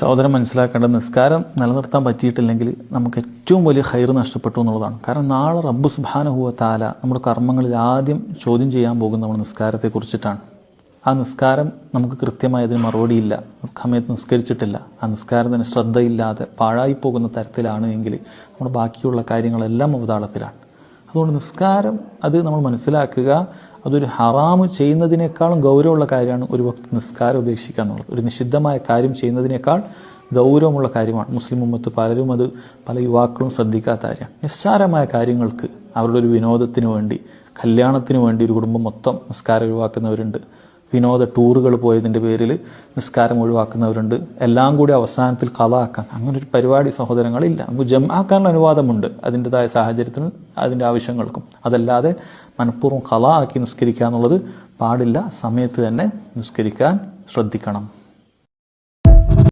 സഹോദരൻ മനസ്സിലാക്കേണ്ട നിസ്കാരം നിലനിർത്താൻ പറ്റിയിട്ടില്ലെങ്കിൽ നമുക്ക് ഏറ്റവും വലിയ ഖൈർ നഷ്ടപ്പെട്ടു എന്നുള്ളതാണ്. കാരണം നാളെ റബ്ബ് സുബ്ഹാനഹു വ തആല നമ്മുടെ കർമ്മങ്ങളിൽ ആദ്യം ചോദ്യം ചെയ്യാൻ പോകുന്ന നമ്മുടെ നിസ്കാരത്തെക്കുറിച്ചിട്ടാണ്. ആ നിസ്കാരം നമുക്ക് കൃത്യമായി അതിന് മറുപടിയില്ല, സമയത്ത് നിസ്കരിച്ചിട്ടില്ല, ആ നിസ്കാരത്തിന് ശ്രദ്ധയില്ലാതെ പാഴായി പോകുന്ന തരത്തിലാണ് എങ്കിൽ നമ്മുടെ ബാക്കിയുള്ള കാര്യങ്ങളെല്ലാം അവതാളത്തിലാണ്. അതുകൊണ്ട് നിസ്കാരം അത് നമ്മൾ മനസ്സിലാക്കുക, അതൊരു ഹറാമ് ചെയ്യുന്നതിനേക്കാളും ഗൗരവമുള്ള കാര്യമാണ് ഒരു വക്ത് നിസ്കാരം ഉപേക്ഷിക്കുക എന്നുള്ളത്. ഒരു നിഷിദ്ധമായ കാര്യം ചെയ്യുന്നതിനേക്കാൾ ഗൗരവമുള്ള കാര്യമാണ്. മുസ്ലിം ഉമ്മത്ത് പലരും അത് പല യുവാക്കളും ശ്രദ്ധിക്കാത്ത കാര്യമാണ്. നിസ്സാരമായ കാര്യങ്ങൾക്ക് അവരുടെ ഒരു വിനോദത്തിന് വേണ്ടി, കല്യാണത്തിന് വേണ്ടി ഒരു കുടുംബം മൊത്തം നിസ്കാരം ഒഴിവാക്കുന്നവരുണ്ട്. വിനോദ ടൂറുകൾ പോയതിൻ്റെ പേരിൽ നിസ്കാരം ഒഴിവാക്കുന്നവരുണ്ട്. എല്ലാം കൂടി അവസാനത്തിൽ ഖളാക്കാൻ അങ്ങനൊരു പരിപാടി സഹോദരങ്ങളില്ല. നമുക്ക് ജംആക്കാനുള്ള അനുവാദമുണ്ട് അതിൻ്റെതായ സാഹചര്യത്തിനും അതിൻ്റെ ആവശ്യങ്ങൾക്കും. അതല്ലാതെ മനഃപൂർവ്വം ഖളാ ആക്കി നിസ്കരിക്കുക എന്നുള്ളത് പാടില്ല. സമയത്ത് തന്നെ നിസ്കരിക്കാൻ ശ്രദ്ധിക്കണം.